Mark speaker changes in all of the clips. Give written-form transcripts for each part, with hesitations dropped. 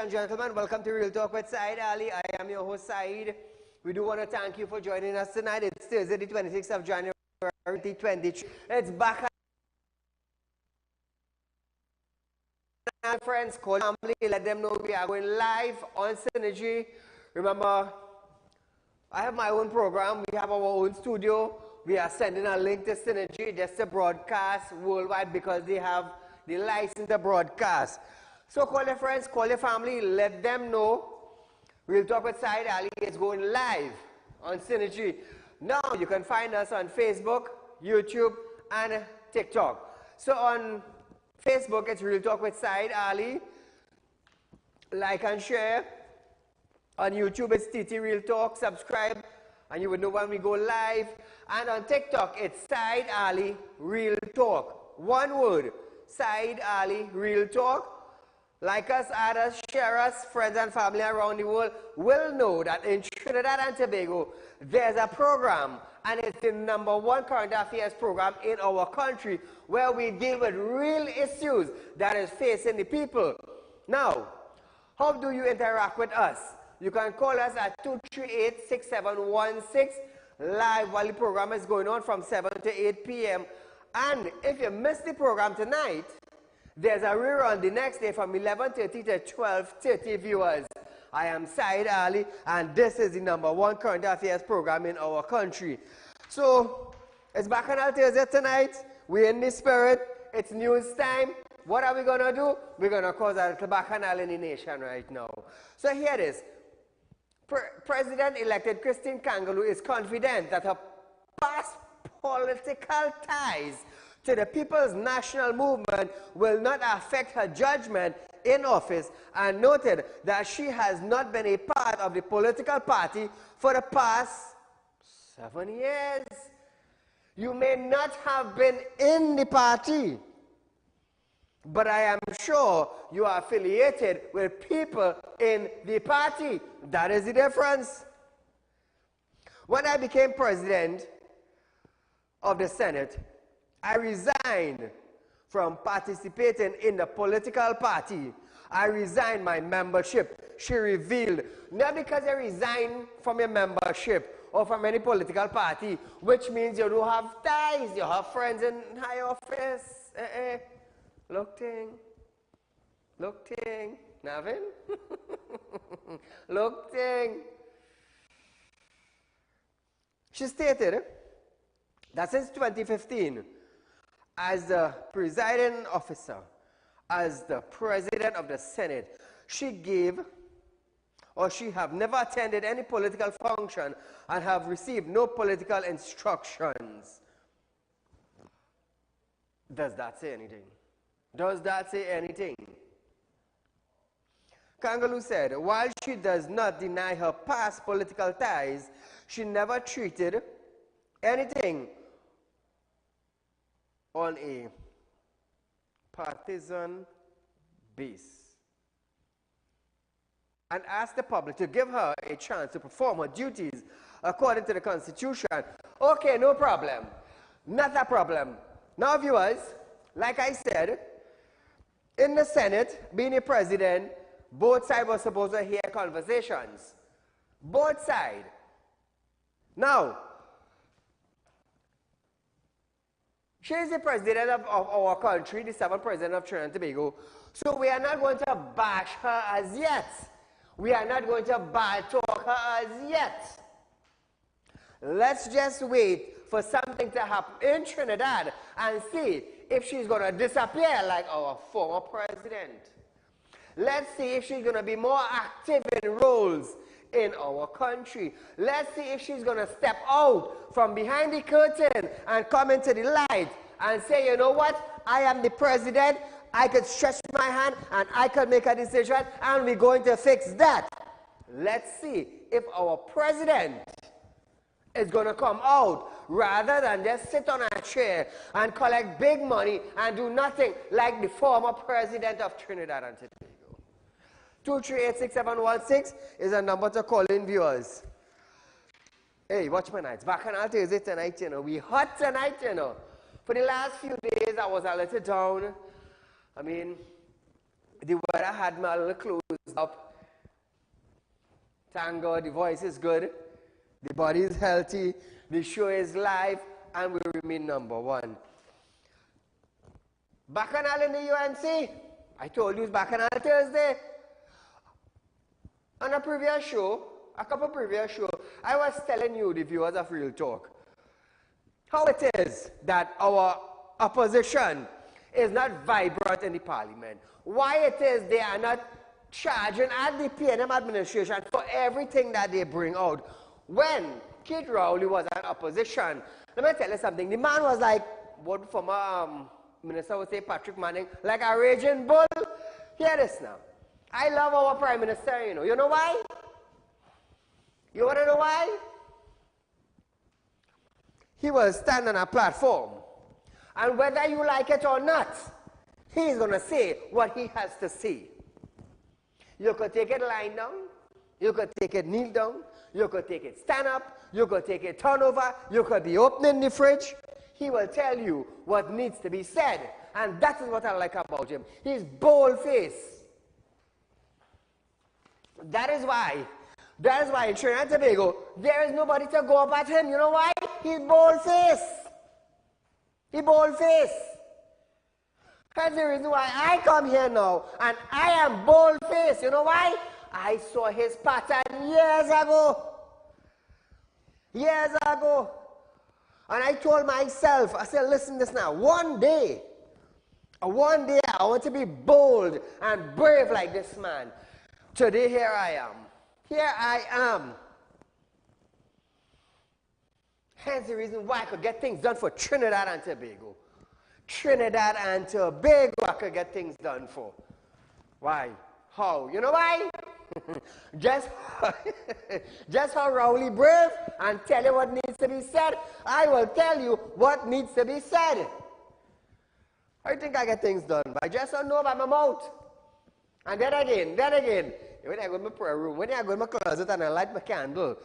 Speaker 1: and gentlemen, welcome to Real Talk with Saieed Ali. I am your host, Saeed. We do want to thank you for joining us tonight. It's Thursday, the 26th of January, 2023. It's back. Friends, call family, let them know we are going live on Synergy. Remember, I have my own program. We have our own studio. We are sending a link to Synergy just to broadcast worldwide because they have the license to broadcast. So call your friends, call your family, let them know Real Talk with Saieed Ali is going live on Synergy. Now you can find us on Facebook, YouTube, and TikTok. So on Facebook, it's Real Talk with Saieed Ali. Like and share. On YouTube, it's TT Real Talk. Subscribe, and you will know when we go live. And on TikTok, it's Saieed Ali Real Talk. One word, Saieed Ali Real Talk. Like us, add us, share us, friends and family around the world will know that in Trinidad and Tobago, there's a program, and it's the #1 current affairs program in our country where we deal with real issues that is facing the people. Now, how do you interact with us? You can call us at 238-6716 live while the program is going on from 7 to 8 p.m. And if you missed the program tonight, there's a rerun the next day from 11:30 to 12:30 viewers. I am Saieed Ali, and this is the #1 current affairs program in our country. So, it's Bacchanal Thursday tonight. We're in the spirit. It's news time. What are we going to do? We're going to cause a little bacchanal in the nation right now. So here it is. President-elected Christine Kangaloo is confident that her past political ties to the People's National Movement will not affect her judgment in office, and noted that she has not been a part of the political party for the past 7 years. You may not have been in the party, but I am sure you are affiliated with people in the party. That is the difference. When I became president of the Senate, I resigned from participating in the political party. I resigned my membership, she revealed. Not because you resign from your membership or from any political party, which means you don't have ties, you have friends in high office. Look ting, nothing? Look ting. She stated that since 2015, as the presiding officer, as the president of the Senate, she have never attended any political function and have received no political instructions. Does that say anything? Does that say anything? Kangaloo said, while she does not deny her past political ties, she never treated anything on a partisan base, and asked the public to give her a chance to perform her duties according to the Constitution. Okay, no problem. Not a problem. Now, viewers, like I said, in the Senate, being a president, both sides were supposed to hear conversations. Both sides. Now, she is the president of our country, the 7th president of Trinidad and Tobago. So we are not going to bash her as yet. We are not going to bad talk her as yet. Let's just wait for something to happen in Trinidad and see if she's going to disappear like our former president. Let's see if she's going to be more active in roles in our country. Let's see if she's going to step out from behind the curtain and come into the light and say, you know what, I am the president, I could stretch my hand and I could make a decision and we're going to fix that. Let's see if our president is going to come out rather than just sit on a chair and collect big money and do nothing like the former president of Trinidad and Tobago. 238-6716 is a number to call in, viewers. Hey, watch my nights. Bacchanal Thursday tonight, you know. We hot tonight, you know. For the last few days, I was a little down. I mean, the weather had me a little closed up. Thank God the voice is good, the body is healthy, the show is live, and we remain #1. Bacchanal in the UNC. I told you it's Bacchanal Thursday. On a previous show, a couple previous shows, I was telling you, the viewers of Real Talk, how it is that our opposition is not vibrant in the parliament. Why it is they are not charging at the PNM administration for everything that they bring out. When Keith Rowley was in opposition, let me tell you something, the man was like, what former minister would say, Patrick Manning, like a raging bull. Hear this now. I love our prime minister, you know. You know why? You want to know why? He will stand on a platform, and whether you like it or not, he's going to say what he has to say. You could take it lying down, you could take it kneel down, you could take it stand up, you could take it turn over, you could be opening the fridge. He will tell you what needs to be said, and that is what I like about him. He's bold-faced. That is why in Trinidad and Tobago, there is nobody to go up at him. You know why? He's bold-faced. He's bold-faced. That's the reason why I come here now, and I am bold-faced. You know why? I saw his pattern years ago. Years ago. And I told myself, I said, listen this now, one day I want to be bold and brave like this man. Today, here I am. Here I am. Hence the reason why I could get things done for Trinidad and Tobago. Trinidad and Tobago I could get things done for. Why? How? You know why? just how Rowley brave and tell you what needs to be said. I will tell you what needs to be said. I think I get things done, but I just don't know about my mouth. And then again, when I go to my prayer room, when I go to my closet and I light my candle,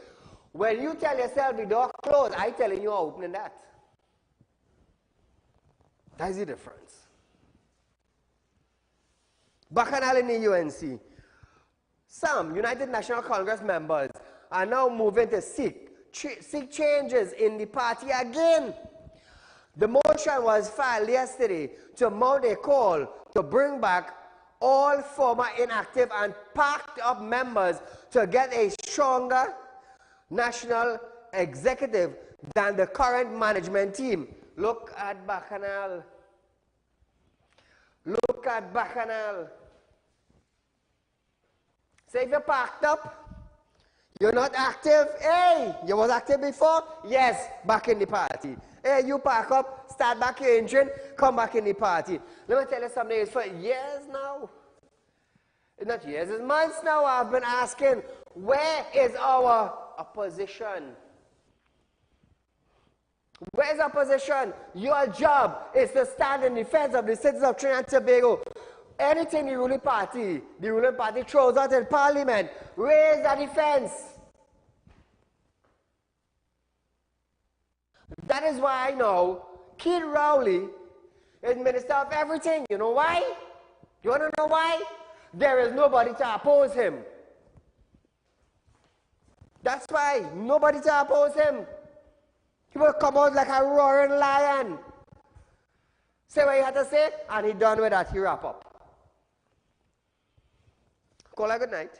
Speaker 1: when you tell yourself the door closed, I telling you opening that. That's the difference. Bacchanal in the UNC. Some United National Congress members are now moving to seek changes in the party again. The motion was filed yesterday to mount a call to bring back all former inactive and packed up members to get a stronger national executive than the current management team. Look at Bacchanal. Look at Bacchanal. So if you're packed up, you're not active. Hey, you was active before? Yes, back in the party. Hey, you pack up, start back your engine, come back in the party. Let me tell you something, it's for years now. It's not years, it's months now I've been asking, where is our opposition? Where is opposition? Your job is to stand in defense of the citizens of Trinidad and Tobago. Anything the ruling party throws out in parliament, raise the defense. That is why I know Keith Rowley is minister of everything. You know why? You want to know why? There is nobody to oppose him. That's why, nobody to oppose him. He will come out like a roaring lion. Say what you had to say, and he done with that, he wrap up. Caller, good night.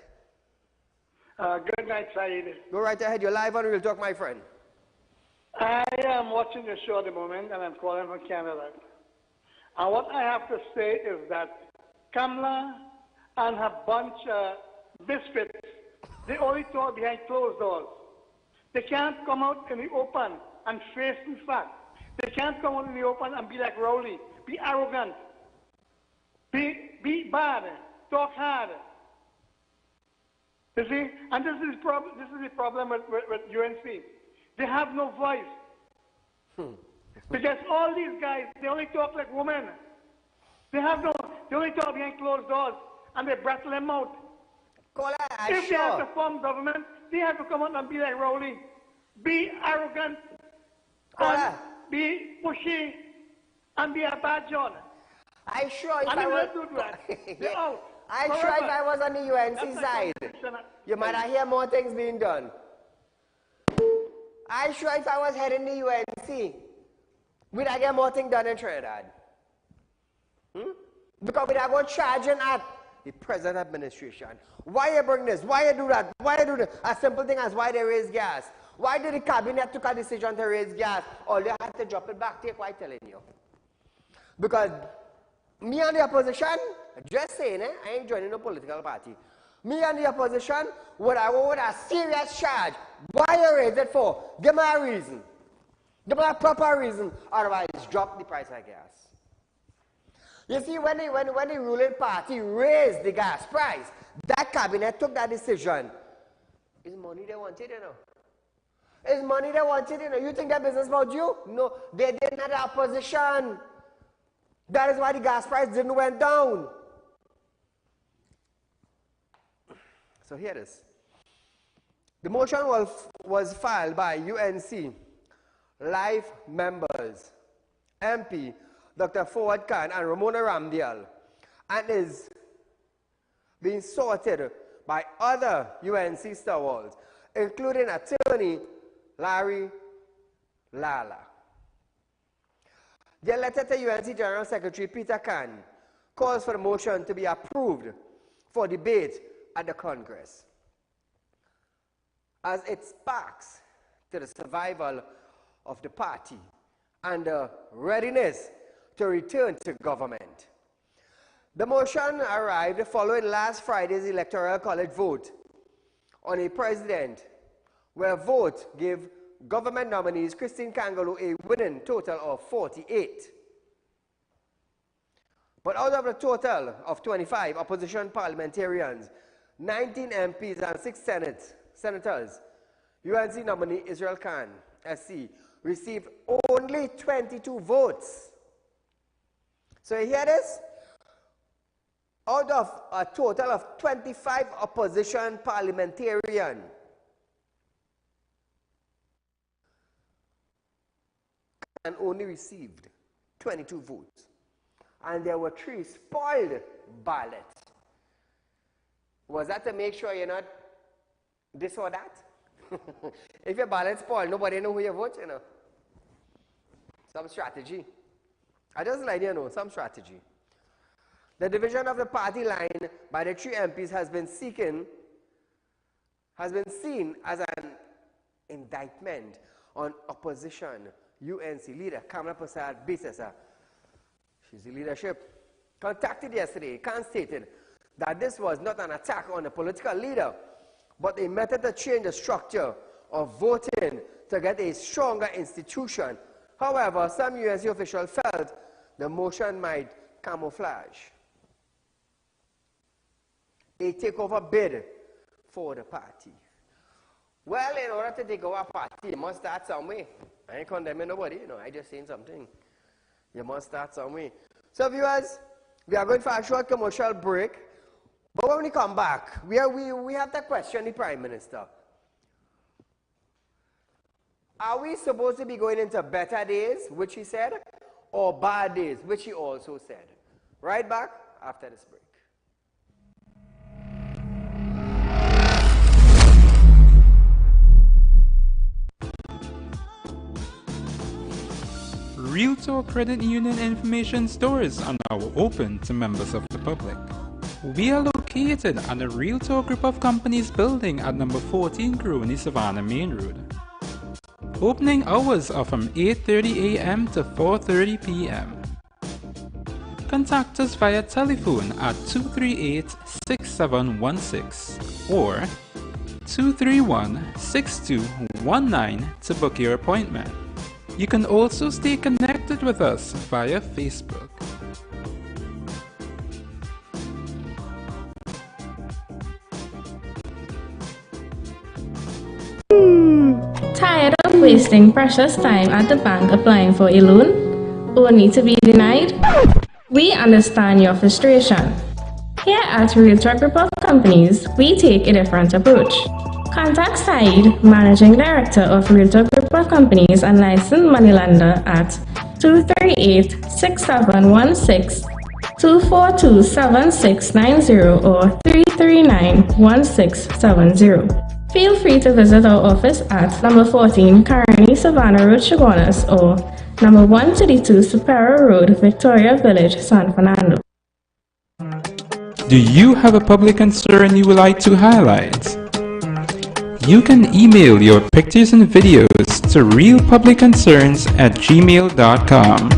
Speaker 2: Good night, Saieed.
Speaker 1: Go right ahead, you're live on Real Talk, my friend.
Speaker 2: I am watching the show at the moment, and I'm calling from Canada. And what I have to say is that Kamala and her bunch of misfits, they only talk behind closed doors. They can't come out in the open and face the fact. They can't come out in the open and be like Rowley, be arrogant, be bad, talk hard. You see? And this is the problem with UNC. They have no voice. Because all these guys, they only talk like women. They only talk behind closed doors, and they brattle them out. If they have to form government, they have to come out and be like Rowley. Be arrogant, and be pushy, and be a bad John.
Speaker 1: I sure if
Speaker 2: And
Speaker 1: I
Speaker 2: if
Speaker 1: was...
Speaker 2: they do that, they're out.
Speaker 1: I sure if I was on the UNC
Speaker 2: That's
Speaker 1: side, you might not hear more things being done. I sure if I was heading the UNC, we'd get more things done in Trinidad. Because we'd go charging at the present administration. Why you bring this? Why you do that? Why you do this? A simple thing as why they raise gas. Why did the cabinet took a decision to raise gas? All you have to drop it back, take what I'm telling you. Because me and the opposition, just saying, I ain't joining no political party. Me and the opposition would have a serious charge. Why you raise it for? Give me a reason. Give me a proper reason. Otherwise, drop the price of gas. You see, when the ruling party raised the gas price, that cabinet took that decision. It's money they wanted, you know. It's money they wanted, you know. You think that business about you? No, they didn't have the opposition. That is why the gas price didn't went down. So here it is. The motion was filed by UNC Life members, MP Dr. Fawad Khan and Ramona Ramdial, and is being sorted by other UNC stalwarts, including attorney Larry Lala. Their letter to UNC General Secretary Peter Khan calls for the motion to be approved for debate at the Congress, as it sparks to the survival of the party and the readiness to return to government. The motion arrived following last Friday's Electoral College vote on a president, where vote gave government nominees Christine Kangaloo a winning total of 48. But out of the total of 25 opposition parliamentarians, 19 MPs and 6 senators, UNC nominee Israel Khan, SC, received only 22 votes. So you hear this? Out of a total of 25 opposition parliamentarians, and only received 22 votes. And there were 3 spoiled ballots. Was that to make sure you're not this or that? If your ballot's spoiled, nobody knows who you vote, you know. Some strategy. I just like you know, some strategy. The division of the party line by the 3 MPs has been seen as an indictment on opposition UNC leader Kamala Prasad Bisesa. She's the leadership. Contacted yesterday, Khan stated that this was not an attack on a political leader, but a method to change the structure of voting to get a stronger institution. However, some UNC officials felt the motion might camouflage a takeover bid for the party. Well, in order to take over a party, you must start somewhere. I ain't condemning nobody, you know, I just saying something. You must start somewhere. So viewers, we are going for a short commercial break. But when we come back, we have to question the Prime Minister. Are we supposed to be going into better days, which he said, or bad days, which he also said? Right back after this break.
Speaker 3: RealTalk Credit Union information stores are now open to members of the public. We are located at the RealTalk Group of Companies building at number 14 Crony Savannah Main Road. Opening hours are from 8:30 a.m. to 4:30 p.m. Contact us via telephone at 238-6716 or 231-6219 to book your appointment. You can also stay connected with us via Facebook.
Speaker 4: Tired of wasting precious time at the bank applying for a loan, only to be denied? We understand your frustration. Here at RealTalk Group of Companies, we take a different approach. Contact Saieed, Managing Director of RealTalk Group of Companies and licensed moneylender at 238-6716 242-7690 or 339-1670. Feel free to visit our office at number 14 Carney Savannah Road, Chaguanas, or number 132 Superior Road, Victoria Village, San Fernando.
Speaker 3: Do you have a public concern you would like to highlight? You can email your pictures and videos to realpublicconcerns@gmail.com,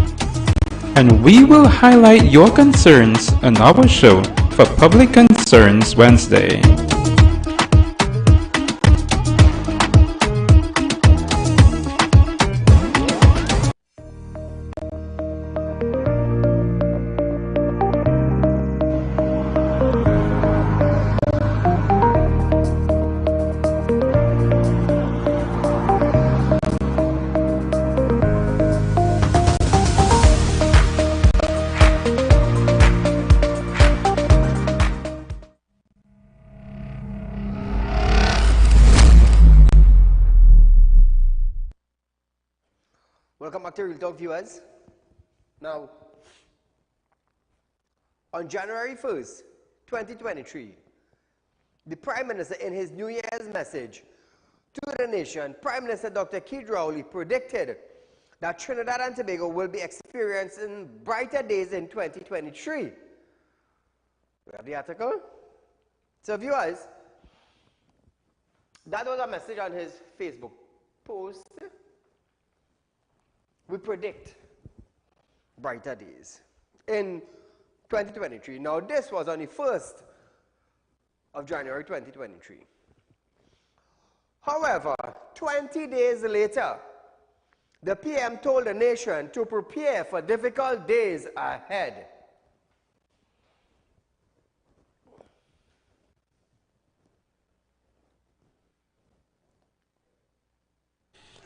Speaker 3: and we will highlight your concerns on our show for Public Concerns Wednesday.
Speaker 1: Welcome back to Real Talk, viewers. Now, on January 1st, 2023, the Prime Minister, in his New Year's message to the nation, Prime Minister Dr. Keith Rowley predicted that Trinidad and Tobago will be experiencing brighter days in 2023. We have the article. So, viewers, that was a message on his Facebook post. We predict brighter days in 2023. Now, this was on the 1st of January 2023. However, 20 days later, the PM told the nation to prepare for difficult days ahead.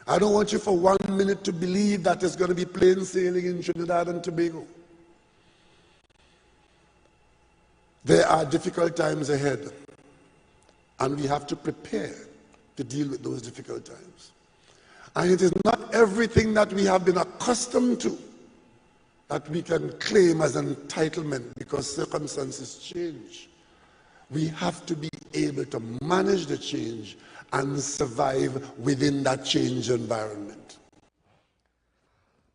Speaker 5: I don't want you for 1 minute to believe that it's going to be plain sailing in Trinidad and Tobago. There are difficult times ahead, and we have to prepare to deal with those difficult times. And it is not everything that we have been accustomed to that we can claim as entitlement because circumstances change. We have to be able to manage the change and survive within that change environment.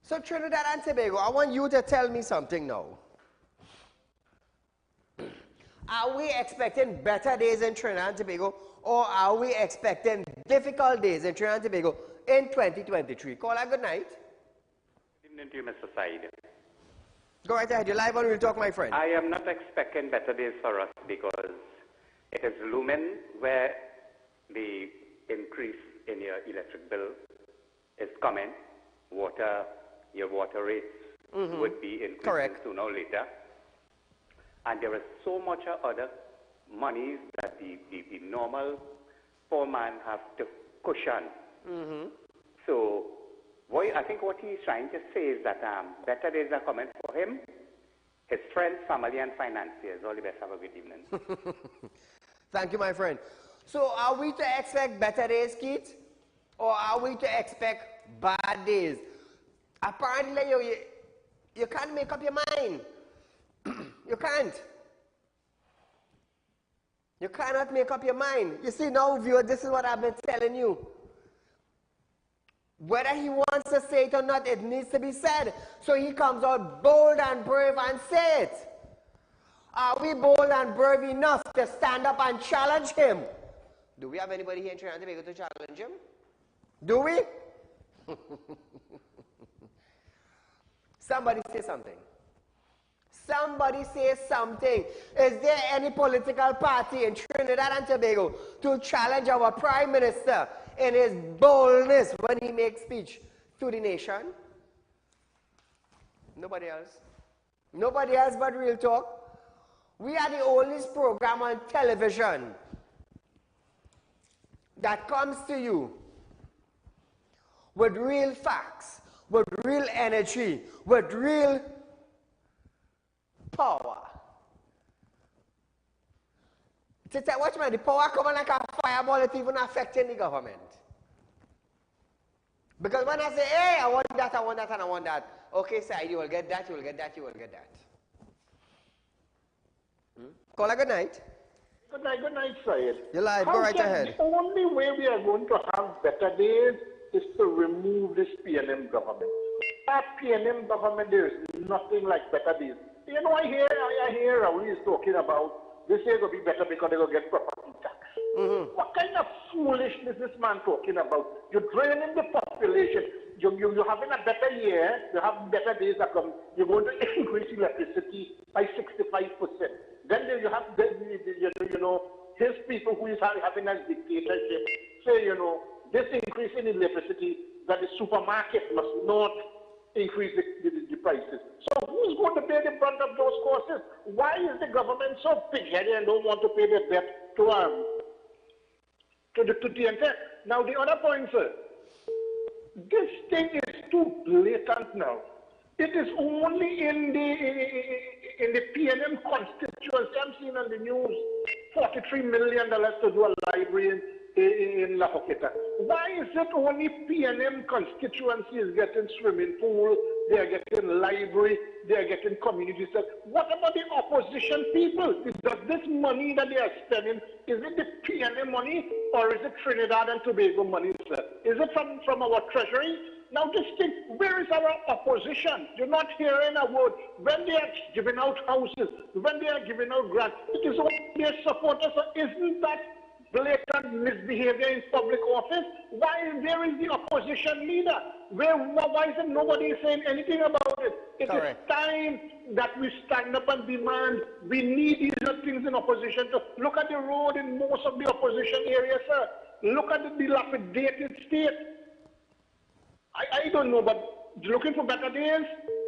Speaker 1: So Trinidad and Tobago, I want you to tell me something now. Are we expecting better days in Trinidad and Tobago, or are we expecting difficult days in Trinidad and Tobago in 2023? Caller, good night.
Speaker 6: Good evening to you, Mr. Saieed.
Speaker 1: Go right ahead. You're live on Real Talk, my friend.
Speaker 6: I am not expecting better days for us because it is looming where the increase in your electric bill is coming. Your water rates would be increasing sooner or later. And there is so much other monies that the normal poor man have to cushion. So I think what he's trying to say is that better days are coming for him, his friends, family, and financiers. All the best. Have a good evening.
Speaker 1: Thank you, my friend. So are we to expect better days, Keith? Or are we to expect bad days? Apparently, you can't make up your mind. You can't. You cannot make up your mind. You see now, viewer, this is what I've been telling you. Whether he wants to say it or not, it needs to be said. So he comes out bold and brave and say it. Are we bold and brave enough to stand up and challenge him? Do we have anybody here in Trinidad and Tobago to challenge him? Do we? Somebody say something. Somebody say something. Is there any political party in Trinidad and Tobago to challenge our Prime Minister in his boldness when he makes speech to the nation? Nobody else. Nobody else but Real Talk. We are the oldest program on television that comes to you with real facts, with real energy, with real power. Watch me, the power coming like a fireball, it's even affecting the government. Because when I say, hey, I want that, and I want that. Okay, Said, you will get that, you will get that, you will get that. Caller, good night.
Speaker 2: Good night, Saieed.
Speaker 1: You're live. Go right ahead.
Speaker 2: The only way we are going to have better days is to remove this PNM government. That PNM government, there is nothing like better days. You know, I hear Raul is talking about this year will be better because they're going to get property tax. What kind of foolishness is this man talking about? You're draining the population. You're having a better year. You have better days that come. You're going to increase electricity by 65%. Then you have, you know, his people who is having a dictatorship say, you know, this increase in electricity, that the supermarket must not increase the prices. So who's going to pay the brunt of those costs? Why is the government so pig-headed and don't want to pay the debt to TNT? Now the other point, sir, this thing is too blatant now. It is only in the PNM constituency. I'm seeing on the news, $43 million to do a library in La Joqueta. Why is it only PNM constituency is getting swimming pool, they are getting library, they are getting community center? What about the opposition people? Does this money that they are spending, is it the PNM money or is it Trinidad and Tobago money, sir? Is it from our treasury? Now just think, where is our opposition? You're not hearing a word. When they are giving out houses, when they are giving out grants, it is only their supporters. So isn't that blatant misbehavior in public office? Where is the opposition leader? Why isn't nobody saying anything about it? It is time that we stand up and demand. We need these things in opposition to look at the road in most of the opposition areas, sir. Look at the dilapidated state. I don't know, but looking for better days,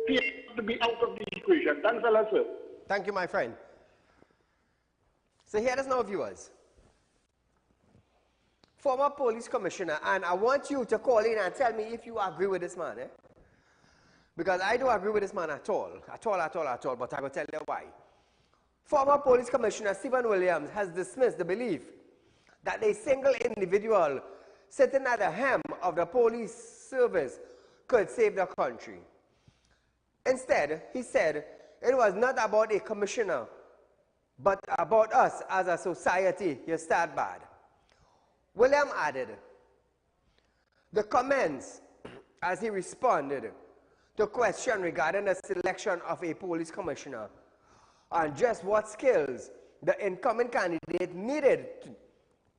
Speaker 2: people have to be out of the equation. Thanks a lot, sir.
Speaker 1: Thank you, my friend. So here it is now, viewers. Former police commissioner, and I want you to call in and tell me if you agree with this man, because I don't agree with this man at all, but I will tell you why. Former police commissioner Stephen Williams has dismissed the belief that a single individual sitting at the helm of the police service could save the country. Instead, he said it was not about a commissioner, but about us as a society. You start bad. William added, the comments as he responded to question regarding the selection of a police commissioner and just what skills the incoming candidate needed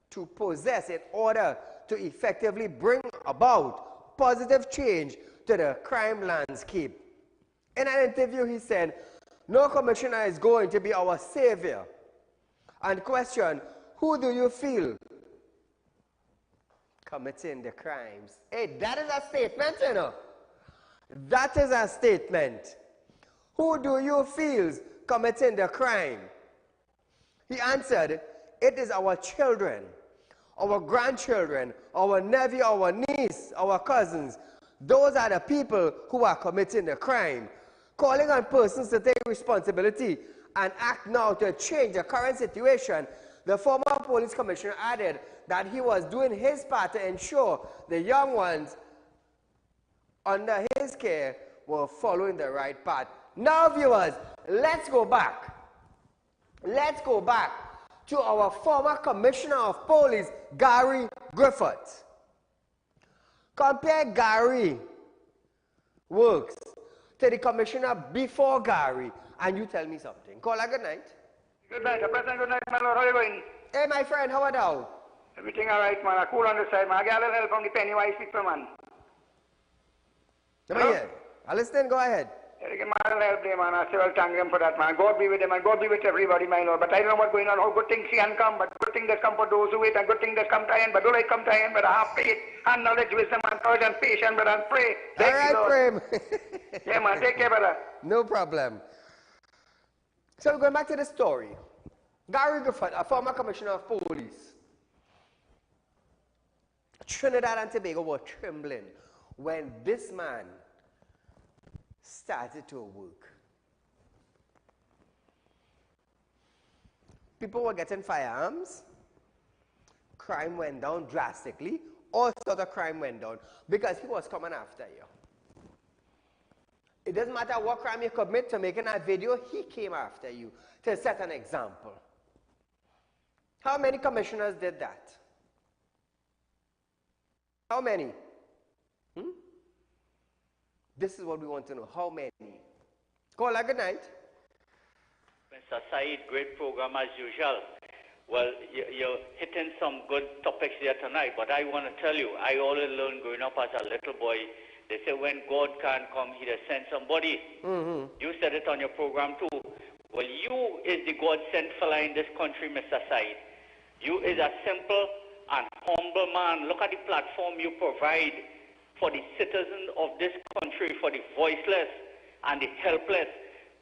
Speaker 1: to possess in order to effectively bring about positive change to the crime landscape. In an interview, he said, no commissioner is going to be our savior. And questioned, who do you feel committing the crimes? Hey, that is a statement, you know. That is a statement. Who do you feel committing the crime? He answered, it is our children, our grandchildren, our nephew, our niece, our cousins. Those are the people who are committing the crime. Calling on persons to take responsibility and act now to change the current situation, the former police commissioner added that he was doing his part to ensure the young ones under his care were following the right path. Now, viewers, let's go back. Let's go back to our former commissioner of police, Gary Griffith. Compare Gary works to the commissioner before Gary, and you tell me something. Caller, good night.
Speaker 7: Good night. President, good night, my lord. How are you going?
Speaker 1: Hey, my friend, how are you?
Speaker 7: Everything all right, man. I cool on the side, man. I get a little help from the Pennywise people, man.
Speaker 1: Come here. I listen, go ahead.
Speaker 7: I get my little help there, man. I say, well, thank him for that, man. God be with them, and God be with everybody, my lord. But I don't know what's going on. How good things can come, but good things that come for those who wait, and good things that come to end. But don't I come to end, but I have faith, and knowledge, wisdom, and courage, and patience, but and pray. Thank you, Lord.
Speaker 1: Prem.
Speaker 7: Yeah, man. Take care, brother.
Speaker 1: No problem. So going back to the story. Gary Griffith, a former commissioner of police. Trinidad and Tobago were trembling when this man started to work. People were getting firearms. Crime went down drastically. All sorts of crime went down because he was coming after you. It doesn't matter what crime you commit to making that video, he came after you to set an example. How many commissioners did that? How many? This is what we want to know. How many? Caller, good night.
Speaker 8: Mr. Saeed, great program as usual. Well, you're hitting some good topics here tonight, but I want to tell you, I always learned growing up as a little boy, they say when God can't come, he just send somebody. You said it on your program too. Well, you is the God-sent fella in this country, Mr. Saeed. You is a simple and humble man. Look at the platform you provide for the citizens of this country, for the voiceless and the helpless.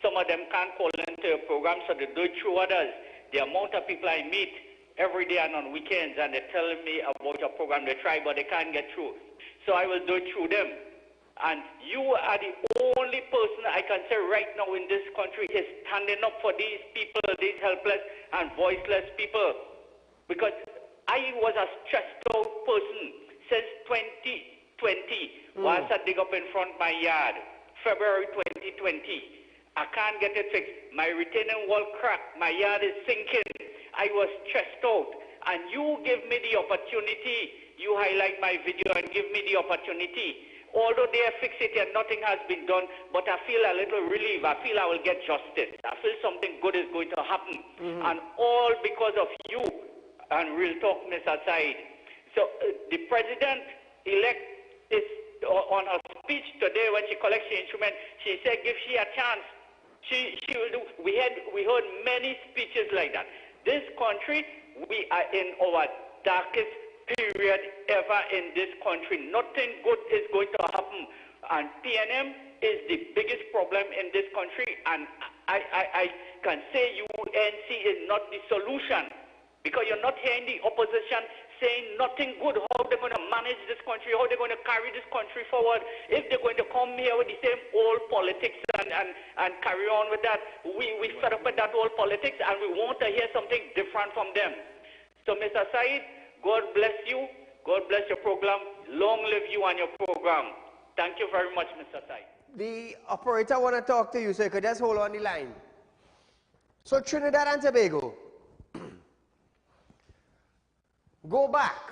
Speaker 8: Some of them can't call into your program, so they do it through others. The amount of people I meet every day and on weekends, and they're telling me about your program, they try, but they can't get through. So I will do it through them. And you are the only person I can say right now in this country is standing up for these people, these helpless and voiceless people. Because I was a stressed out person since 2020, whilst I dig up in front of my yard, February 2020. I can't get it fixed. My retaining wall cracked. My yard is sinking. I was stressed out. And you give me the opportunity. You highlight my video and give me the opportunity. Although they have fixed it and nothing has been done, but I feel a little relief. I feel I will get justice. I feel something good is going to happen. And all because of you and Real Talk, Mr. Saeed. So the president-elect is on her speech today when she collects the instrument, she said give she a chance. She will do. We heard many speeches like that. This country, we are in our darkest period ever in this country. Nothing good is going to happen. And PNM is the biggest problem in this country. And I can say UNC is not the solution. Because you're not hearing the opposition saying nothing good, how they're going to manage this country, how they're going to carry this country forward. If they're going to come here with the same old politics and carry on with that, we fed up with that old politics and we want to hear something different from them. So, Mr. Saeed, God bless you. God bless your program. Long live you and your program. Thank you very much, Mr. Saeed.
Speaker 1: The operator want to talk to you, so you could just hold on the line. So, Trinidad and Tobago. Go back.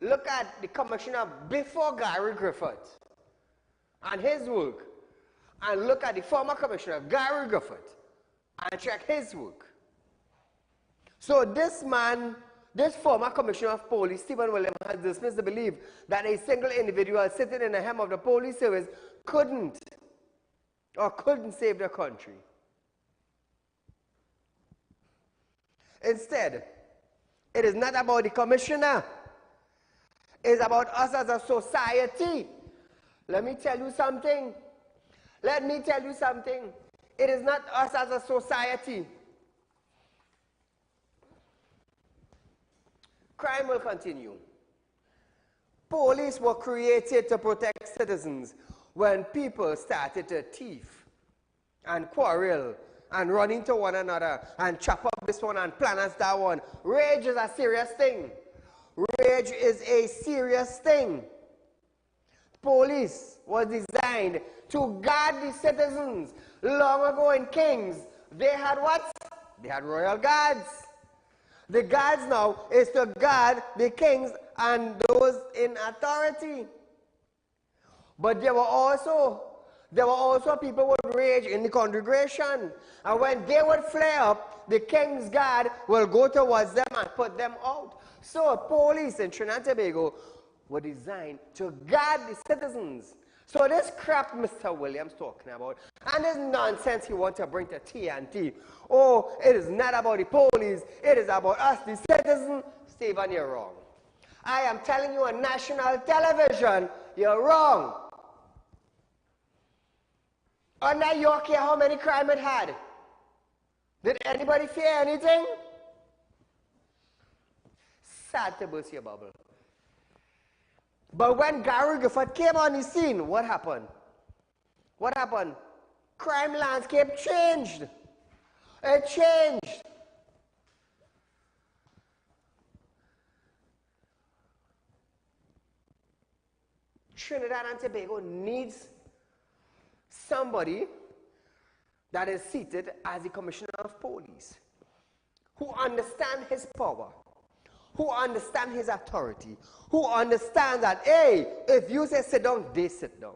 Speaker 1: Look at the commissioner before Gary Griffith and his work. And look at the former commissioner, Gary Griffith, and check his work. So this man, this former commissioner of police, Stephen Williams, has dismissed the belief that a single individual sitting in the helm of the police service couldn't save the country. Instead, it is not about the commissioner. It's about us as a society. Let me tell you something. Let me tell you something. It is not us as a society. Crime will continue. Police were created to protect citizens when people started to thief and quarrel and run into one another and chop up this one and plan as that one. Rage is a serious thing. Rage is a serious thing. Police was designed to guard the citizens. Long ago in Kings, they had what? They had royal guards. The guards now is to guard the kings and those in authority. But there were also people with rage in the congregation. And when they would flare up, the king's guard will go towards them and put them out. So police in Trinidad and Tobago were designed to guard the citizens. So this crap Mr. Williams talking about, and this nonsense he wants to bring to TNT, oh, it is not about the police, it is about us, the citizens. Stephen, you're wrong. I am telling you on national television, you're wrong. Under York here, how many crime it had? Did anybody fear anything? Sad to burst your bubble. But when Gary Griffith came on the scene, what happened? What happened? Crime landscape changed. It changed. Trinidad and Tobago needs somebody that is seated as the commissioner of police, who understands his power, who understands his authority, who understands that, hey, if you say sit down, they sit down.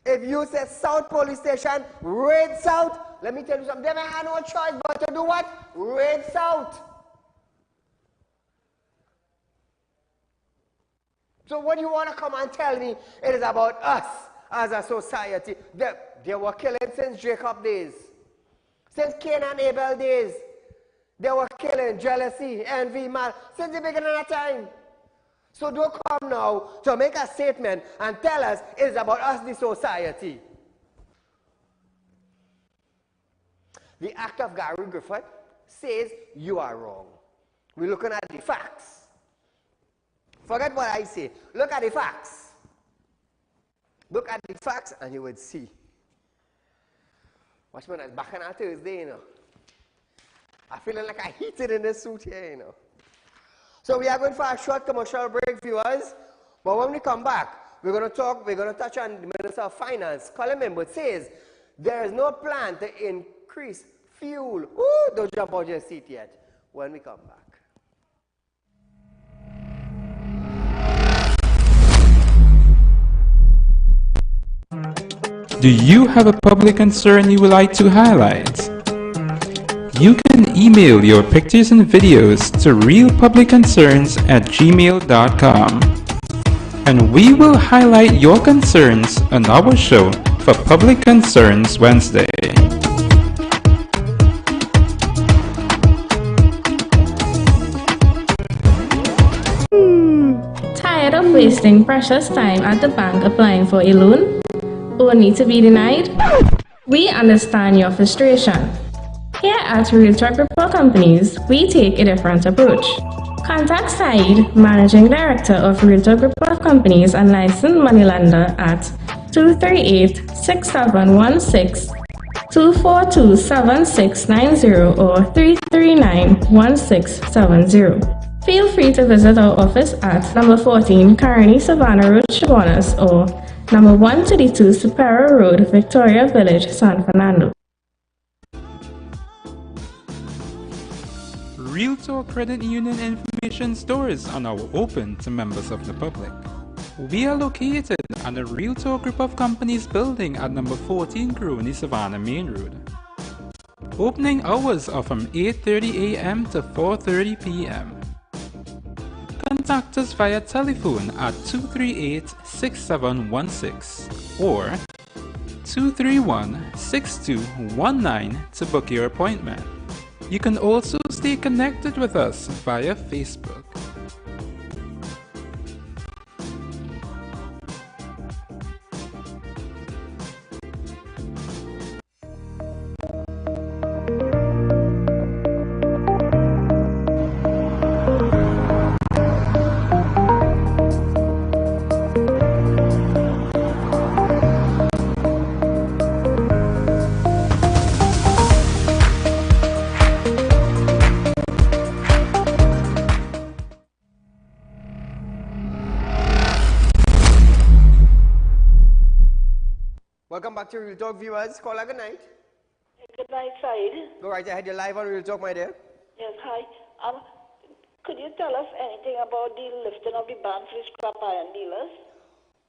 Speaker 1: If you say South Police Station, raid South, let me tell you something, they may have no choice but to do what? Raid South. So what do you want to come and tell me it is about us as a society? They were killing since Jacob days. Since Cain and Abel days. They were killing, jealousy, envy, mal, since the beginning of time. So don't come now to make a statement and tell us it is about us, the society. The act of Gary Griffith says you are wrong. We're looking at the facts. Forget what I say. Look at the facts. Look at the facts and you would see. Watch me, it's back on Thursday, you know. I'm feeling like I heated in this suit here, you know. So we are going for a short commercial break, viewers. But when we come back, we're going to touch on the Minister of Finance, Colin Mimbo, says there is no plan to increase fuel. Ooh, don't jump out your seat yet. When we come back.
Speaker 3: Do you have a public concern you would like to highlight? You can email your pictures and videos to realpublicconcerns@gmail.com, and we will highlight your concerns on our show for Public Concerns Wednesday.
Speaker 4: Tired of wasting precious time at the bank applying for a loan? Only to be denied? We understand your frustration. Here at Realtor Group of Companies, we take a different approach. Contact Saieed, Managing Director of Realtor Group of Companies and licensed moneylender at 238-6716, 242-7690 or 339-1670. Feel free to visit our office at number 14 Carney Savannah Road, Chabonas, or number 132 Superior Road, Victoria Village, San Fernando.
Speaker 3: Realtor Credit Union information stores are now open to members of the public. We are located at the Realtor Group of Companies building at number 14 Grooney Savannah Main Road. Opening hours are from 8:30 a.m. to 4:30 p.m. Contact us via telephone at 238-6716 or 231-6219 to book your appointment. You can also stay connected with us via Facebook.
Speaker 1: Welcome back to Real Talk, viewers. Caller, good night.
Speaker 9: Good night, Saeed.
Speaker 1: Go right ahead. You're live on Real Talk, my dear.
Speaker 9: Yes, hi. Could you tell us anything about the lifting of the ban for the scrap iron dealers?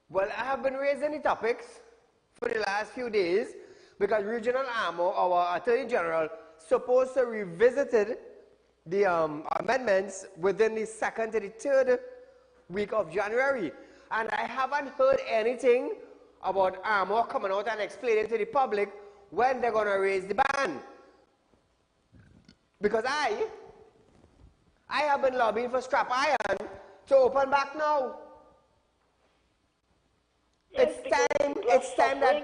Speaker 1: Well, I have been raising the topics for the last few days because Regional Ammo, our Attorney General, supposed to revisited the amendments within the 2nd to the 3rd week of January. And I haven't heard anything about Armour coming out and explaining to the public when they're going to raise the ban. Because I have been lobbying for scrap iron to open back now.
Speaker 9: Yes,
Speaker 1: it's time that...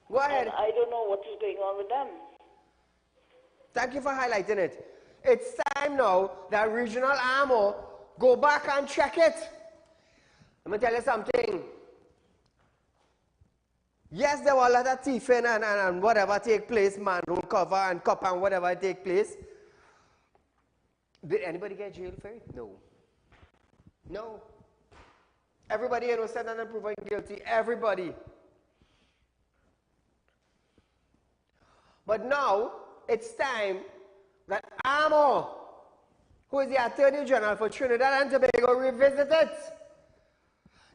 Speaker 1: Go ahead.
Speaker 9: I don't know what is going on with them.
Speaker 1: Thank you for highlighting it. It's time now that Regional Ammo go back and check it. Let me tell you something. Yes, there were a lot of thieving and whatever take place, manhole cover and cup and whatever take place. Did anybody get jailed for it? No. No. Everybody innocent and proven guilty. Everybody. But now, it's time that Amo, who is the Attorney General for Trinidad and Tobago, revisit it.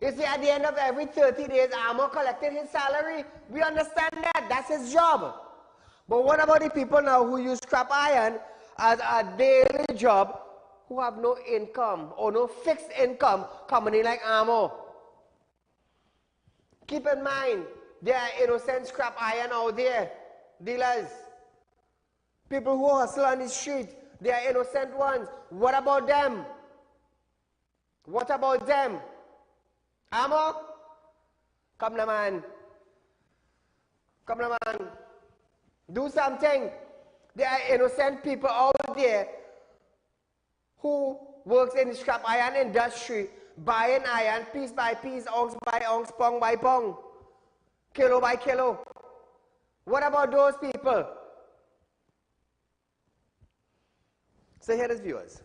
Speaker 1: You see, at the end of every 30 days, Amo collected his salary. We understand that. That's his job. But what about the people now who use scrap iron as a daily job, who have no income or no fixed income coming in like Amo? Keep in mind, there are innocent scrap iron out there, dealers. People who hustle on the street, they are innocent ones. What about them? What about them? Amo? Come na man. Come na man. Do something. There are innocent people out there who works in the scrap iron industry, buying iron piece by piece, ounce by ounce, pong by pong, kilo by kilo. What about those people? So here is viewers.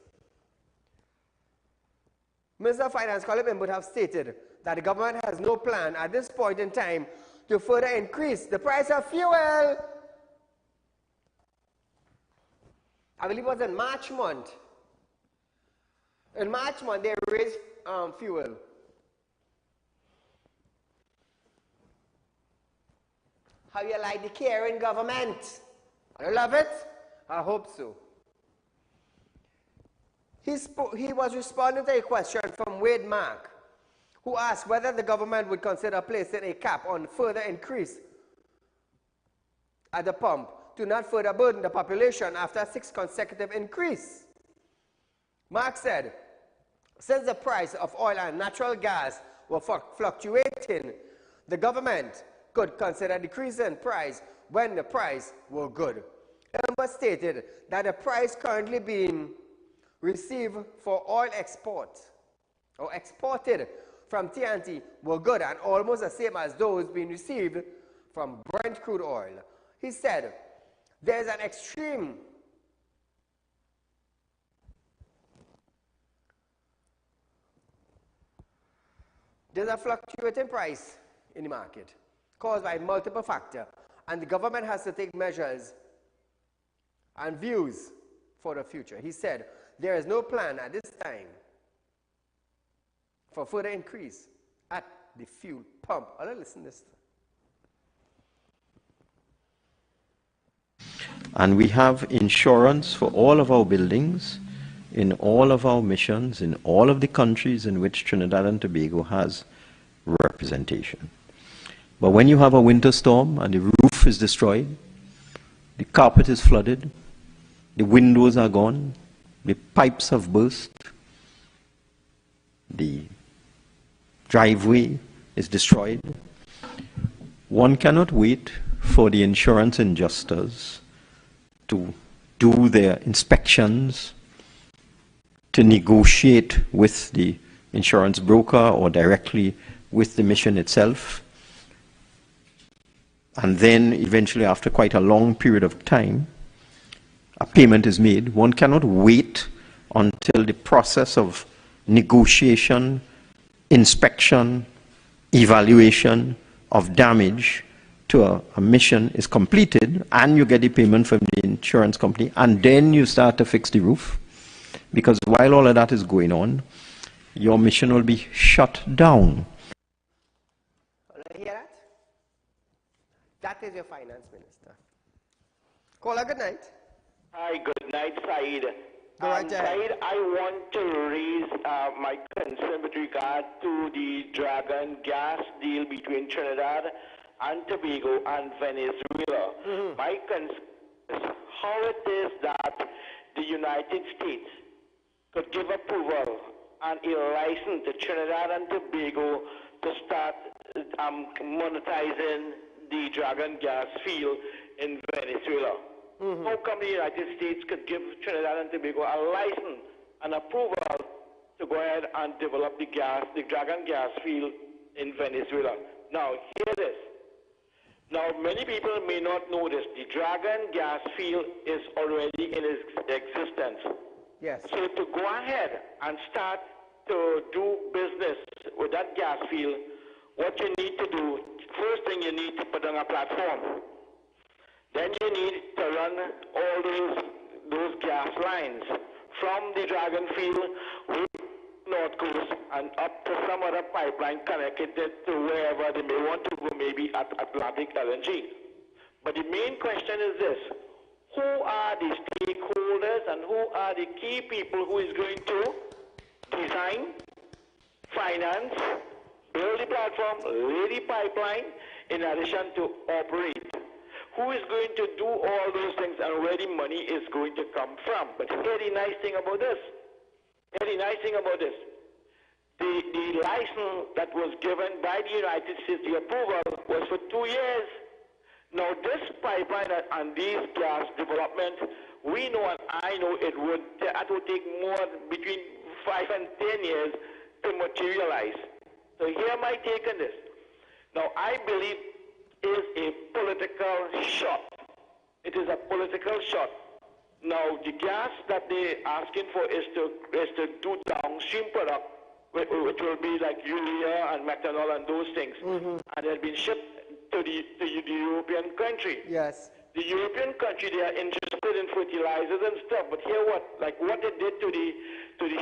Speaker 1: Minister of Finance Colin Imbutt have stated that the government has no plan at this point in time to further increase the price of fuel. I believe it was in March month. In March month, they raised fuel. How you like the caring government? I love it. I hope so. He was responding to a question from Wade Mark, who asked whether the government would consider placing a cap on further increase at the pump to not further burden the population after a 6 consecutive increase. Mark said, since the price of oil and natural gas were fluctuating, the government could consider decreasing price when the price were good. Imbutt stated that the price currently being received for oil export or exported from TNT were good and almost the same as those being received from Brent crude oil. He said, there's an extreme there's a fluctuating price in the market caused by multiple factors, and the government has to take measures and views for the future. He said, there is no plan at this time for further increase at the fuel pump. I'll listen to this.
Speaker 10: And we have insurance for all of our buildings, in all of our missions, in all of the countries in which Trinidad and Tobago has representation. But when you have a winter storm and the roof is destroyed, the carpet is flooded, the windows are gone, the pipes have burst, the driveway is destroyed, one cannot wait for the insurance adjusters to do their inspections, to negotiate with the insurance broker or directly with the mission itself. And then eventually, after quite a long period of time, a payment is made. One cannot wait until the process of negotiation, inspection, evaluation of damage to a mission is completed, and you get the payment from the insurance company, and then you start to fix the roof. Because while all of that is going on, your mission will be shut down.
Speaker 1: You hear that? That is your finance minister. Caller, good night.
Speaker 11: Hi, good night, Saeed.
Speaker 1: Go right ahead.
Speaker 11: Saeed, I want to raise my concern with regard to the Dragon gas deal between Trinidad and Tobago and Venezuela. My concern is how it is that the United States could give approval and a license to Trinidad and Tobago to start monetizing the Dragon gas field in Venezuela. How come the United States could give Trinidad and Tobago a license and approval to go ahead and develop the Dragon gas field in Venezuela? Now, hear this. Now, many people may not know this. The Dragon gas field is already in existence.
Speaker 1: Yes.
Speaker 11: So to go ahead and start to do business with that gas field, what you need to do, first thing you need to put on a platform. Then you need to run all those gas lines from the Dragon Field North Coast and up to some other pipeline connected to wherever they may want to go, maybe at Atlantic LNG. But the main question is this: who are the stakeholders and who are the key people who is going to design, finance, build the platform, lay the pipeline, in addition to operate? Who is going to do all those things and where the money is going to come from? But here the nice thing about this, the license that was given by the United States, the approval, was for 2 years. Now this pipeline and these gas development, we know and I know it would take more between 5 and 10 years to materialize. So here my take on this. Now I believe is a political shot. It is a political shot. Now the gas that they're asking for is to do downstream product, which will be like urea and methanol and those things, and they've been shipped to the European country.
Speaker 1: Yes.
Speaker 11: The European country, they are interested in fertilizers and stuff, but here what they did to the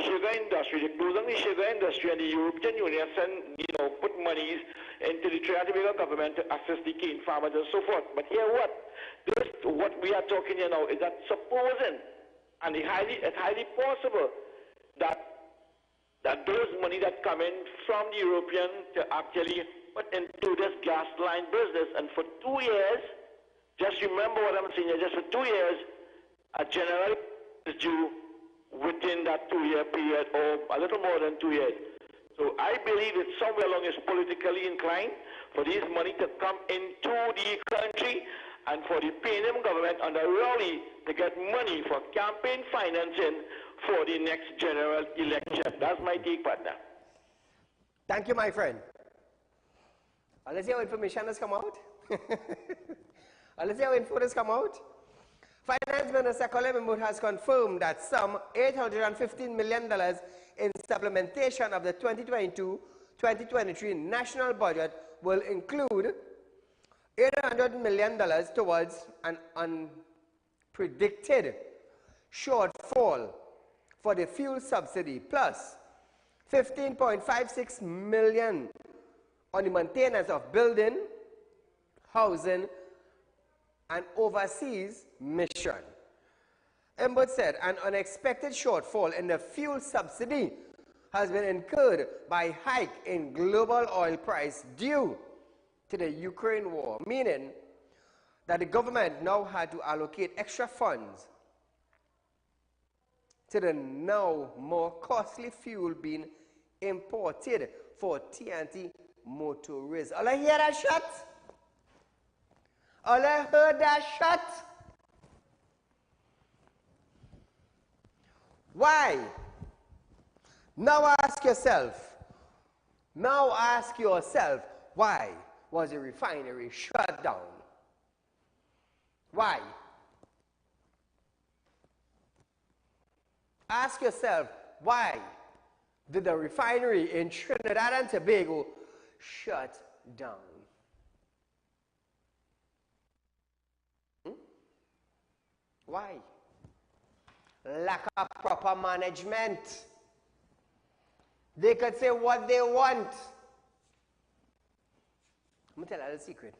Speaker 11: sugar industry, they closed on the sugar industry, and the European Union put monies into the Trinidad and Tobago government to assist the cane farmers and so forth. But here what we are talking here now is that supposing, and it's highly possible that those money that come in from the European to actually put into this gas line business, and for 2 years, just remember what I'm saying here, just for 2 years, a general is due within that 2-year period, or a little more than 2 years. So I believe it's somewhere along is politically inclined for this money to come into the country and for the PNM government under Raleigh to get money for campaign financing for the next general election. That's my take, partner.
Speaker 1: Thank you, my friend. Let's see how information has come out. Let's see how info has come out. Finance Minister Colin Mahmood has confirmed that some $815 million in supplementation of the 2022-2023 national budget will include $800 million towards an unpredicted shortfall for the fuel subsidy, plus $15.56 million on the maintenance of building, housing, and overseas mission. Embod said an unexpected shortfall in the fuel subsidy has been incurred by hike in global oil price due to the Ukraine war, meaning that the government now had to allocate extra funds to the now more costly fuel being imported for TNT motorists. All I hear that shot? All I heard that shot? Why? Now ask yourself, why was the refinery shut down? Why? Ask yourself, why did the refinery in Trinidad and Tobago shut down? Why? Lack of proper management. They could say what they want. I'm going to tell you a little secret.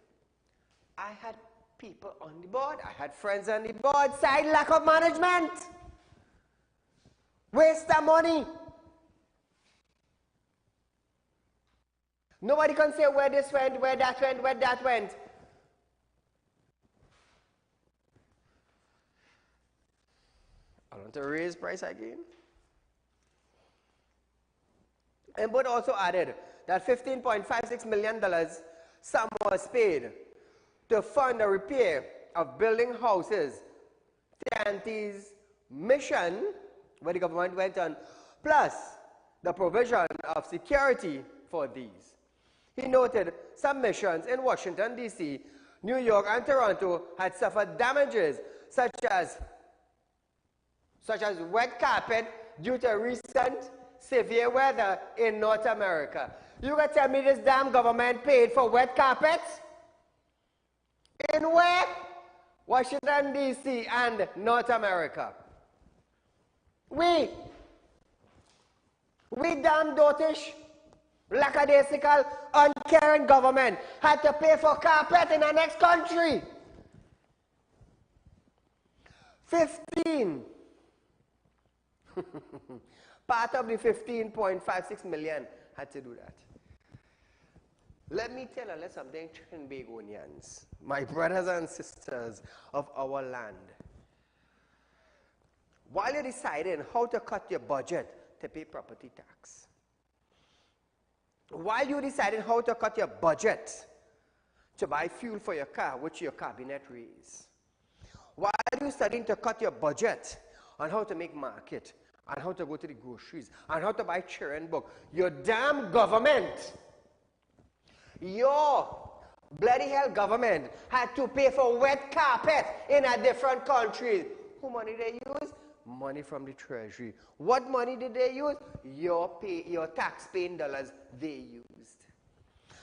Speaker 1: I had people on the board. I had friends on the board. Side lack of management. Waste of money. Nobody can say where this went, where that went, where that went. I want to raise price again. Embod also added that $15.56 million sum was paid to fund the repair of building houses, TNT's mission, where the government went on, plus the provision of security for these. He noted some missions in Washington, D.C., New York, and Toronto had suffered damages such as wet carpet due to recent severe weather in North America. You can tell me this damn government paid for wet carpets? In where? Washington, D.C., and North America. We damn dotish, lackadaisical, uncaring government had to pay for carpet in the next country. 15. Part of the 15.56 million had to do that. Let me tell you something, Trinbagonians, my brothers and sisters of our land. While you're deciding how to cut your budget to pay property tax, while you're deciding how to cut your budget to buy fuel for your car, which your cabinet raised, while you're studying to cut your budget on how to make market, and how to go to the groceries, and how to buy children book, your damn government, your bloody hell government had to pay for wet carpet in a different country. Who money they use? Money from the treasury. What money did they use? Your tax-paying dollars they used.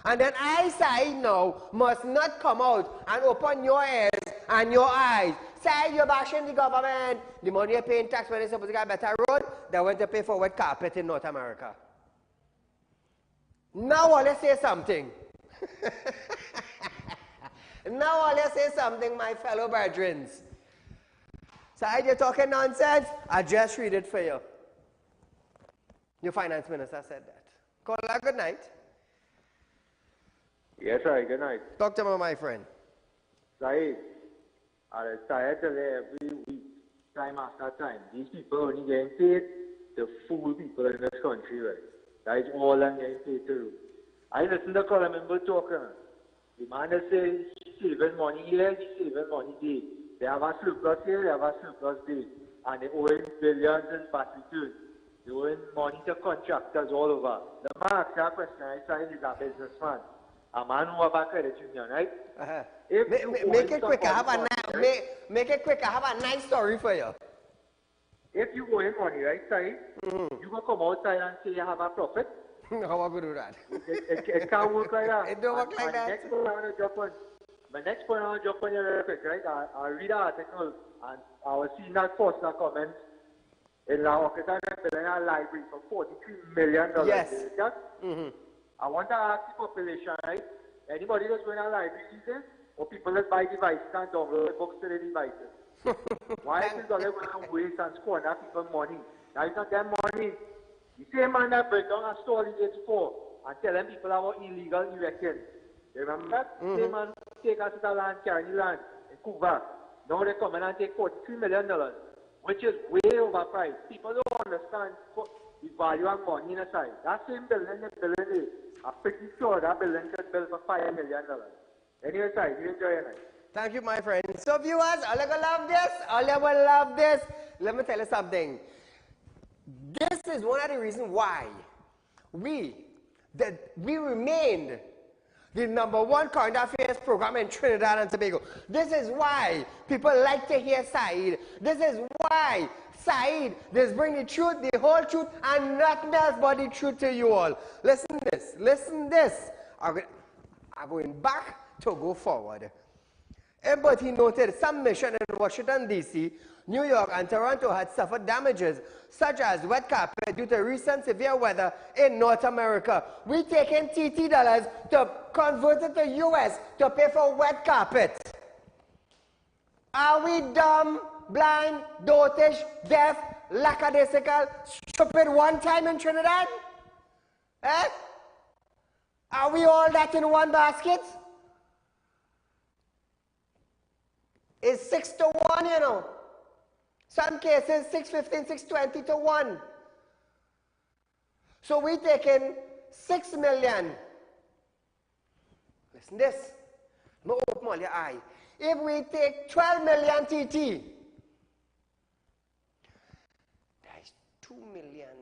Speaker 1: And then I, Saieed, now must not come out and open your ears and your eyes. Saieed, you're bashing the government. The money you're paying tax when they're supposed to get a better road, they went to pay for wet carpet in North America. Now let's say something. Now let's say something, my fellow brethren. Saieed, you're talking nonsense? I just read it for you. Your finance minister said that. Call her good night.
Speaker 12: Yes, sir. Good night.
Speaker 1: Talk to me, my friend.
Speaker 12: Saieed, I tired every week, time after time. These people only getting paid to fool people in this country, right? That is all I'm getting paid to do. I listen to a member talking. The man is saying, saving money here, he's saving money there. They have a surplus here, they have a surplus there. And they owe billions in VAT returns. They owe money to contractors all over. The man asked that question, I said, he's a businessman. A man who have a credit union, right?
Speaker 1: Make it quick. Make it quick. I have a nice story for you.
Speaker 12: If you owe him money, right, Saieed, you can come outside and say you have a profit.
Speaker 1: How am I going to do that?
Speaker 12: It can't work like that.
Speaker 1: It don't work like that.
Speaker 12: My next point I want to jump on you real quick, right? I read an article and I was seeing that poster comment in La Roqueta building a library for $43 million.
Speaker 1: Yes.
Speaker 12: I want to ask the population, right? Anybody that's going to library these days? Or people that buy devices and download books to their devices? Why is all going to waste and squander people's money? Now it's not their money. The same man that break down a store in 84 and telling people about illegal erection. You remember that? Same man take us to the land, carry land in Cuba. Now they come in and take $43 million, which is way overpriced. People don't understand the value of money in a side. That same building, I'm pretty sure that building could build for $5 million. Anyway, side, you enjoy your night.
Speaker 1: Thank you, my friend. So, viewers, all you will love this. All you will love this. Let me tell you something. This is one of the reasons why we remained the #1 current affairs program in Trinidad and Tobago. This is why people like to hear Saieed. This is why Saieed just bring the truth, the whole truth, and nothing else but the truth to you all. Listen this. Listen this. I'm going back to go forward. But he noted some mission in Washington, D.C., New York, and Toronto had suffered damages, such as wet carpet due to recent severe weather in North America. We taking TT dollars to convert it to U.S. to pay for wet carpet. Are we dumb, blind, dotish, deaf, lackadaisical, stupid one time in Trinidad? Eh? Are we all that in one basket? It's 6 to 1, you know. Some cases 615, 620 to 1. So we taking 6 million. Listen this. No open all your eye. If we take 12 million TT, that's 2 million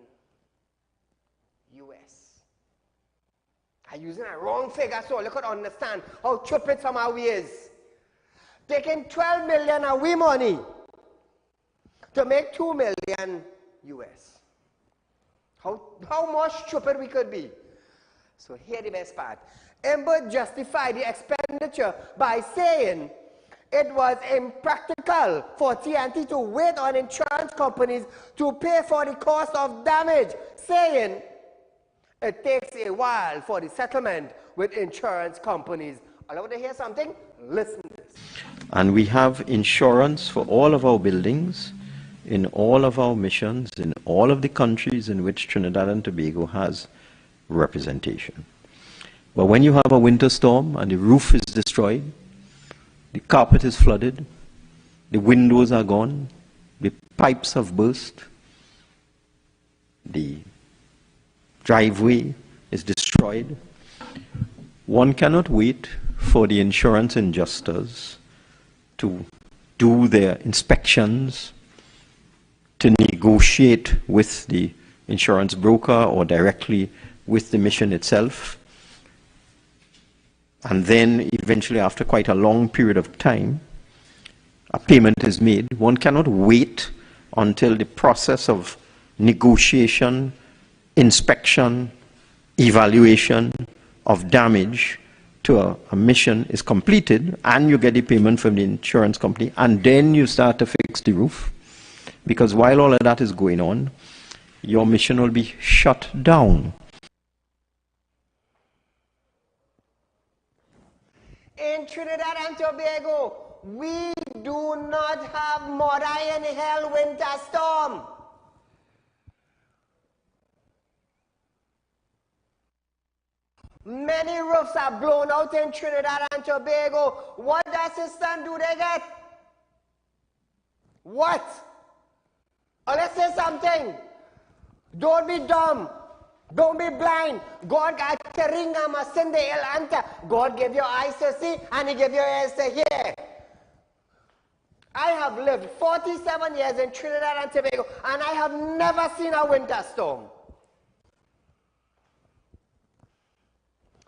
Speaker 1: US. I'm using a wrong figure so you could understand how stupid some of we is. Taking 12 million of we money to make 2 million US. How much stupid we could be. So here the best part. Ember justified the expenditure by saying it was impractical for TNT to wait on insurance companies to pay for the cost of damage, saying it takes a while for the settlement with insurance companies. I want to hear something? Listen to this.
Speaker 10: And we have insurance for all of our buildings, in all of our missions, in all of the countries in which Trinidad and Tobago has representation. But when you have a winter storm and the roof is destroyed, the carpet is flooded, the windows are gone, the pipes have burst, the driveway is destroyed, one cannot wait for the insurance adjusters to do their inspections, to negotiate with the insurance broker or directly with the mission itself. And then eventually, after quite a long period of time, a payment is made. One cannot wait until the process of negotiation, inspection, evaluation of damage to a mission is completed, and you get the payment from the insurance company, and then you start to fix the roof. Because while all of that is going on, your mission will be shut down.
Speaker 1: In Trinidad and Tobago, we do not have Mordai and Hell winter storm. Many roofs are blown out in Trinidad and Tobago. What assistance do they get? What? Oh, let's say something. Don't be dumb. Don't be blind. God got Keringa Masinde El Anta. God gave you eyes to see and He gave you ears to hear. I have lived 47 years in Trinidad and Tobago and I have never seen a winter storm.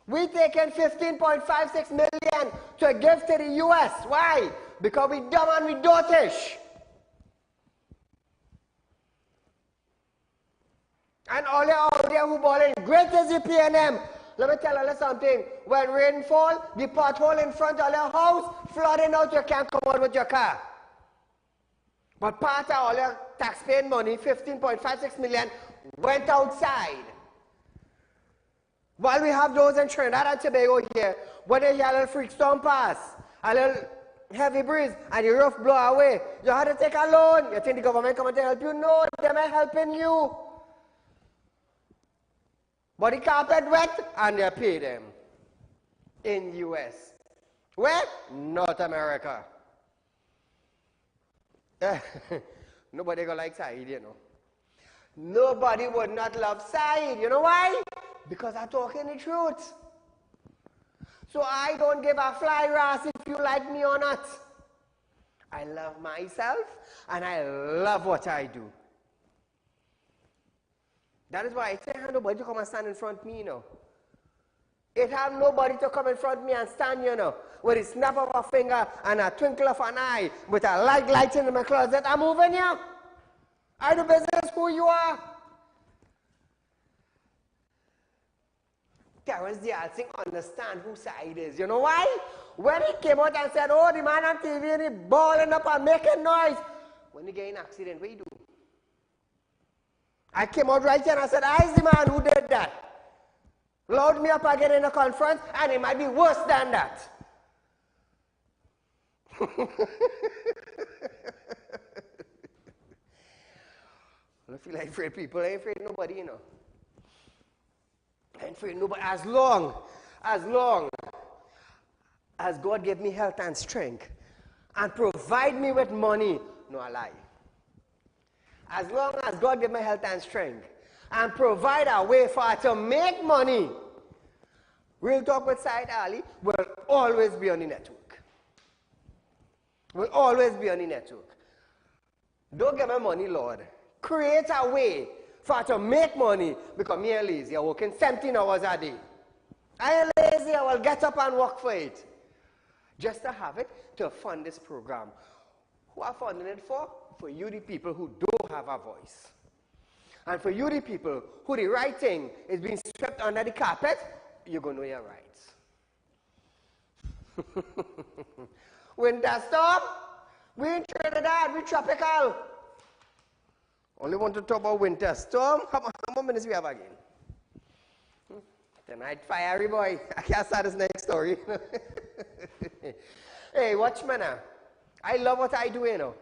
Speaker 1: We taken 15.56 million to give to the US. Why? Because we dumb and we dotish. And all you out there who balling, great is the P&M. Let me tell you something. When rain fall, the pothole in front of your house, flooding out, you can't come out with your car. But part of all your taxpaying money, 15.56 million, went outside. While we have those in Trinidad and Tobago here, when they hear a little freak storm pass, a little heavy breeze, and the roof blow away, you have to take a loan. You think the government coming to help you? No, they're not helping you. But the carpet wet, and they pay them in US. Where? North America. Nobody gonna like Saieed, you know. Nobody would not love Saieed. You know why? Because I'm talking the truth. So I don't give a fly ras if you like me or not. I love myself, and I love what I do. That is why I say I have nobody to come and stand in front of me, you know. It have nobody to come in front of me and stand, you know, with a snap of a finger and a twinkle of an eye, with a light in my closet. I'm moving you. I do business who you are. Terrence Dialsing understand who Saieed is. You know why? When he came out and said, oh, the man on TV and he balling up and making noise. When he get in an accident, what do you do? I came out right here and I said, I is the man who did that. Load me up again in a conference, and it might be worse than that. I feel like afraid people. I ain't afraid of nobody, you know. I ain't afraid of nobody. As long as God gave me health and strength and provide me with money, no, I lie. As long as God give me health and strength and provide a way for her to make money, Real Talk with Saieed Ali will always be on the network. Will always be on the network. Don't give me money, Lord. Create a way for her to make money, because me ain't lazy. I'm working 17 hours a day. I ain't lazy. I will get up and work for it. Just to have it to fund this program. Who are funding it for? For you, the people who don't have a voice. And for you, the people who the right thing is being swept under the carpet, you're going to know your rights. Winter storm? We in Trinidad, we tropical. Only want to talk about winter storm. How many minutes we have again? Tonight, fiery boy. I can't start this next story. Hey, watch me now. I love what I do, you know.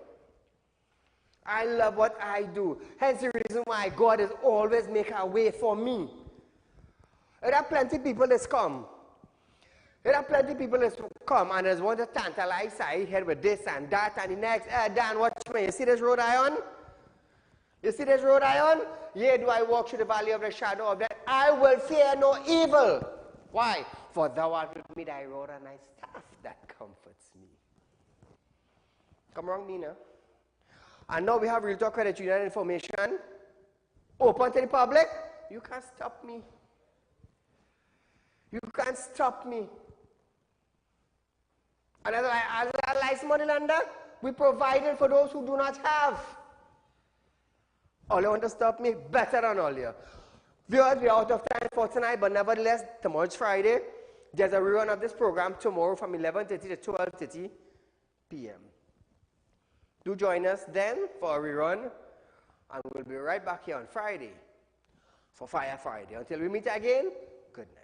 Speaker 1: I love what I do. Hence the reason why God is always making a way for me. There are plenty of people that come. There are plenty of people that come and just want to tantalize I here with this and that and the next. Dan, watch me. You see this road I on? You see this road I on? Yea, do I walk through the valley of the shadow of death? I will fear no evil. Why? For thou art with me, thy rod and thy staff that comforts me. Come wrong, me now. And now we have Real Talk Credit Union information open to the public. You can't stop me. You can't stop me. And as a licensed money lender, we provide it for those who do not have. All you want to stop me? Better than all you. Viewers, we are out of time for tonight, but nevertheless, tomorrow's Friday. There's a rerun of this program tomorrow from 11:30 to 12:30 p.m. Do join us then for a rerun, and we'll be right back here on Friday for Fire Friday. Until we meet again, good night.